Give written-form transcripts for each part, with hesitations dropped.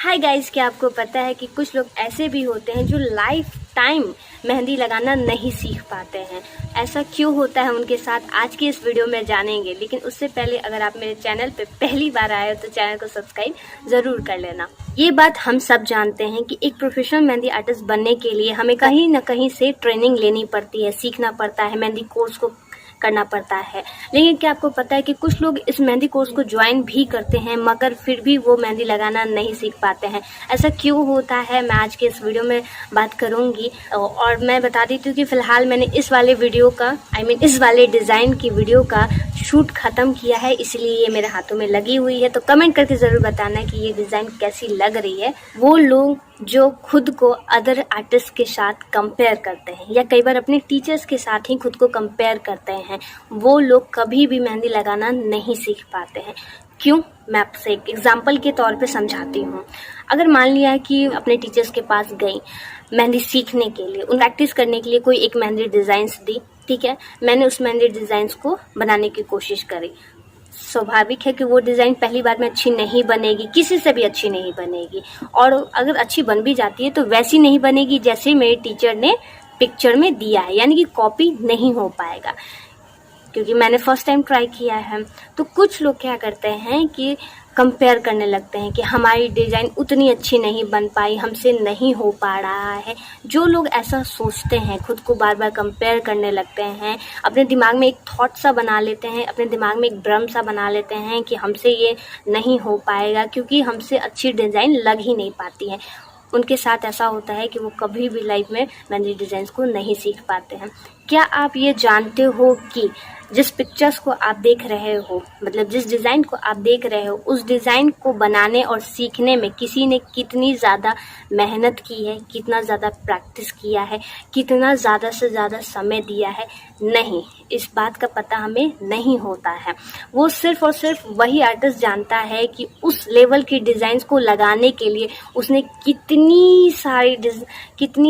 Hi guys, क्या आपको पता है कि कुछ लोग ऐसे भी होते हैं जो लाइफ टाइम मेहंदी लगाना नहीं सीख पाते हैं। ऐसा क्यों होता है उनके साथ, आज की इस वीडियो में जानेंगे। लेकिन उससे पहले अगर आप मेरे चैनल पे पहली बार आए हो तो चैनल को सब्सक्राइब ज़रूर कर लेना। ये बात हम सब जानते हैं कि एक प्रोफेशनल मेहंदी आर्टिस्ट बनने के लिए हमें कहीं ना कहीं से ट्रेनिंग लेनी पड़ती है, सीखना पड़ता है, मेहंदी कोर्स को करना पड़ता है। लेकिन क्या आपको पता है कि कुछ लोग इस मेहंदी कोर्स को ज्वाइन भी करते हैं मगर फिर भी वो मेहंदी लगाना नहीं सीख पाते हैं। ऐसा क्यों होता है, मैं आज के इस वीडियो में बात करूंगी। और मैं बता देती हूँ कि फ़िलहाल मैंने इस वाले वीडियो का इस वाले डिज़ाइन की वीडियो का शूट ख़त्म किया है, इसलिए ये मेरे हाथों में लगी हुई है। तो कमेंट करके ज़रूर बताना कि ये डिज़ाइन कैसी लग रही है। वो लोग जो खुद को अदर आर्टिस्ट के साथ कंपेयर करते हैं या कई बार अपने टीचर्स के साथ ही खुद को कंपेयर करते हैं, वो लोग कभी भी मेहंदी लगाना नहीं सीख पाते हैं। क्यों, मैं आपसे एक एग्जाम्पल के तौर पे समझाती हूँ। अगर मान लिया कि अपने टीचर्स के पास गई मेहंदी सीखने के लिए, उन प्रैक्टिस करने के लिए कोई एक मेहंदी डिज़ाइंस दी, ठीक है। मैंने उस मेहंदी डिज़ाइंस को बनाने की कोशिश करी। स्वाभाविक है कि वो डिज़ाइन पहली बार में अच्छी नहीं बनेगी, किसी से भी अच्छी नहीं बनेगी। और अगर अच्छी बन भी जाती है तो वैसी नहीं बनेगी जैसे मेरे टीचर ने पिक्चर में दिया है, यानी कि कॉपी नहीं हो पाएगा, क्योंकि मैंने फर्स्ट टाइम ट्राई किया है। तो कुछ लोग क्या करते हैं कि कंपेयर करने लगते हैं कि हमारी डिज़ाइन उतनी अच्छी नहीं बन पाई, हमसे नहीं हो पा रहा है। जो लोग ऐसा सोचते हैं, खुद को बार बार कंपेयर करने लगते हैं, अपने दिमाग में एक थॉट सा बना लेते हैं, अपने दिमाग में एक भ्रम सा बना लेते हैं कि हमसे ये नहीं हो पाएगा क्योंकि हमसे अच्छी डिज़ाइन लग ही नहीं पाती है। उनके साथ ऐसा होता है कि वो कभी भी लाइफ में मेहंदी डिज़ाइंस को नहीं सीख पाते हैं। क्या आप ये जानते हो कि जिस पिक्चर्स को आप देख रहे हो, मतलब जिस डिज़ाइन को आप देख रहे हो, उस डिज़ाइन को बनाने और सीखने में किसी ने कितनी ज़्यादा मेहनत की है, कितना ज़्यादा प्रैक्टिस किया है, कितना ज़्यादा से ज़्यादा समय दिया है? नहीं, इस बात का पता हमें नहीं होता है। वो सिर्फ और सिर्फ वही आर्टिस्ट जानता है कि उस लेवल की डिज़ाइंस को लगाने के लिए उसने कितनी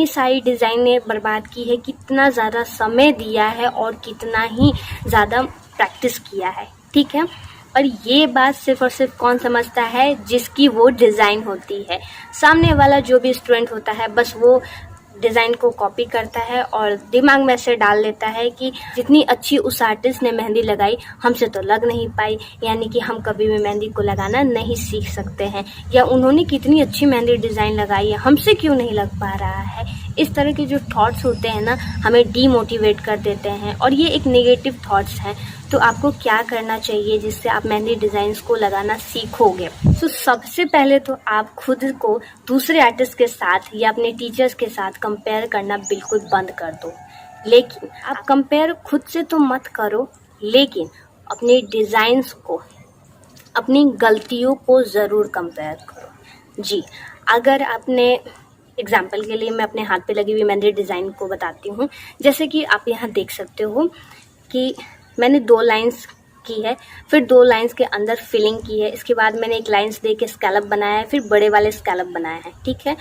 सारी डिज़ाइनें बर्बाद की है, कितना ज़्यादा समय दिया है और कितना ही ज़्यादा प्रैक्टिस किया है, ठीक है। और ये बात सिर्फ और सिर्फ कौन समझता है? जिसकी वो डिज़ाइन होती है। सामने वाला जो भी स्टूडेंट होता है बस वो डिज़ाइन को कॉपी करता है और दिमाग में ऐसे डाल लेता है कि जितनी अच्छी उस आर्टिस्ट ने मेहंदी लगाई हमसे तो लग नहीं पाई, यानी कि हम कभी भी मेहंदी को लगाना नहीं सीख सकते हैं, या उन्होंने कितनी अच्छी मेहंदी डिज़ाइन लगाई है, हमसे क्यों नहीं लग पा रहा है। इस तरह के जो थॉट्स होते हैं ना, हमें डीमोटिवेट कर देते हैं और ये एक नेगेटिव थॉट्स हैं। तो आपको क्या करना चाहिए जिससे आप मेहंदी डिज़ाइंस को लगाना सीखोगे? तो सबसे पहले तो आप खुद को दूसरे आर्टिस्ट के साथ या अपने टीचर्स के साथ कंपेयर करना बिल्कुल बंद कर दो। लेकिन आप कंपेयर खुद से तो मत करो, लेकिन अपने डिज़ाइंस को, अपनी गलतियों को ज़रूर कंपेयर करो। जी, अगर आपने एग्जाम्पल के लिए मैं अपने हाथ पे लगी हुई मेहंदी डिज़ाइन को बताती हूँ। जैसे कि आप यहाँ देख सकते हो कि मैंने 2 लाइंस की है, फिर 2 लाइंस के अंदर फिलिंग की है, इसके बाद मैंने एक लाइंस दे के स्कैलप बनाया है, फिर बड़े वाले स्कैलप बनाया है, ठीक है।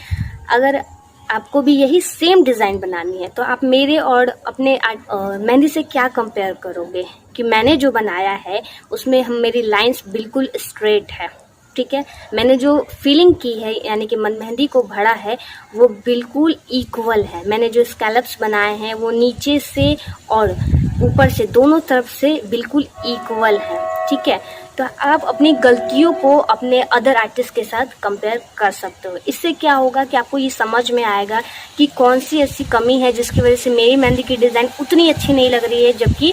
अगर आपको भी यही सेम डिज़ाइन बनानी है तो आप मेरे और अपने मेहंदी से क्या कंपेयर करोगे कि मैंने जो बनाया है उसमें मेरी लाइंस बिल्कुल स्ट्रेट है, ठीक है। मैंने जो फीलिंग की है यानी कि मेहंदी को भरा है वो बिल्कुल इक्वल है। मैंने जो स्कैलप्स बनाए हैं वो नीचे से और ऊपर से दोनों तरफ से बिल्कुल इक्वल है, ठीक है। तो आप अपनी गलतियों को अपने अदर आर्टिस्ट के साथ कंपेयर कर सकते हो। इससे क्या होगा कि आपको ये समझ में आएगा कि कौन सी ऐसी कमी है जिसकी वजह से मेरी मेहंदी की डिज़ाइन उतनी अच्छी नहीं लग रही है, जबकि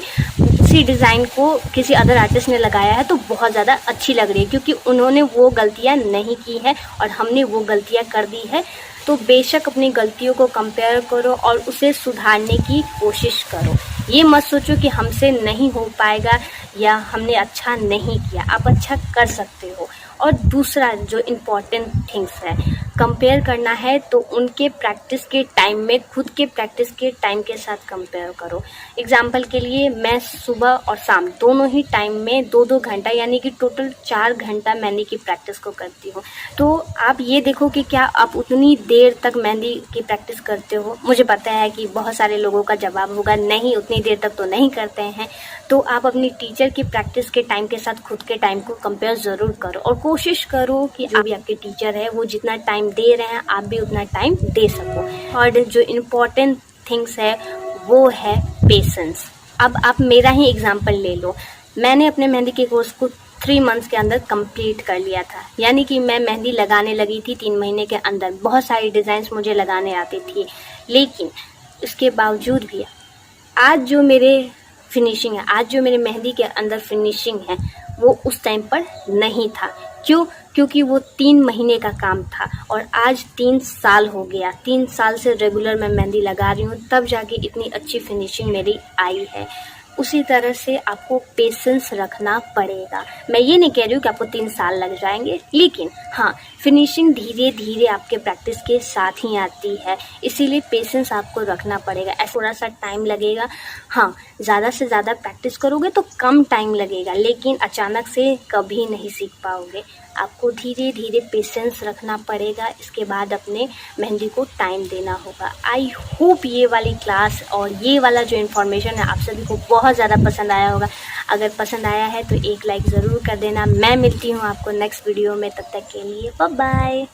उसी डिज़ाइन को किसी अदर आर्टिस्ट ने लगाया है तो बहुत ज़्यादा अच्छी लग रही है, क्योंकि उन्होंने वो गलतियाँ नहीं की है और हमने वो गलतियाँ कर दी है। तो बेशक अपनी गलतियों को कंपेयर करो और उसे सुधारने की कोशिश करो। ये मत सोचो कि हमसे नहीं हो पाएगा या हमने अच्छा नहीं किया, आप अच्छा कर सकते हो। और दूसरा जो इम्पॉर्टेंट थिंग्स है, कंपेयर करना है तो उनके प्रैक्टिस के टाइम में खुद के प्रैक्टिस के टाइम के साथ कंपेयर करो। एग्जाम्पल के लिए मैं सुबह और शाम दोनों ही टाइम में 2-2 घंटा यानी कि टोटल 4 घंटा मेहंदी की प्रैक्टिस को करती हूँ। तो आप ये देखो कि क्या आप उतनी देर तक मेहंदी की प्रैक्टिस करते हो। मुझे पता है कि बहुत सारे लोगों का जवाब होगा नहीं, उतनी देर तक तो नहीं करते हैं। तो आप अपनी टीचर की प्रैक्टिस के टाइम के साथ खुद के टाइम को कंपेयर ज़रूर करो और कोशिश करो कि जो भी आपके टीचर है वो जितना टाइम दे रहे हैं आप भी उतना टाइम दे सको। और जो इम्पोर्टेंट थिंग्स है वो है पेशेंस। अब आप मेरा ही एग्जाम्पल ले लो। मैंने अपने मेहंदी के कोर्स को 3 मंथ्स के अंदर कंप्लीट कर लिया था, यानी कि मैं मेहंदी लगाने लगी थी 3 महीने के अंदर। बहुत सारी डिज़ाइंस मुझे लगाने आती थी, लेकिन इसके बावजूद भी आज जो मेरे फिनिशिंग है, आज जो मेरे मेहंदी के अंदर फिनिशिंग है वो उस टाइम पर नहीं था। क्यों? क्योंकि वो 3 महीने का काम था और आज 3 साल हो गया। 3 साल से रेगुलर मैं मेहंदी लगा रही हूँ, तब जाके इतनी अच्छी फिनिशिंग मेरी आई है। उसी तरह से आपको पेशेंस रखना पड़ेगा। मैं ये नहीं कह रही हूँ कि आपको 3 साल लग जाएंगे, लेकिन हाँ, फिनिशिंग धीरे धीरे आपके प्रैक्टिस के साथ ही आती है, इसीलिए पेशेंस आपको रखना पड़ेगा। ऐसा थोड़ा सा टाइम लगेगा। हाँ, ज़्यादा से ज़्यादा प्रैक्टिस करोगे तो कम टाइम लगेगा, लेकिन अचानक से कभी नहीं सीख पाओगे। आपको धीरे धीरे पेशेंस रखना पड़ेगा, इसके बाद अपने मेहंदी को टाइम देना होगा। आई होप ये वाली क्लास और ये वाला जो इन्फॉर्मेशन है आप सभी को बहुत ज़्यादा पसंद आया होगा। अगर पसंद आया है तो एक लाइक ज़रूर कर देना। मैं मिलती हूँ आपको नेक्स्ट वीडियो में, तब तक के लिए बाय बाय।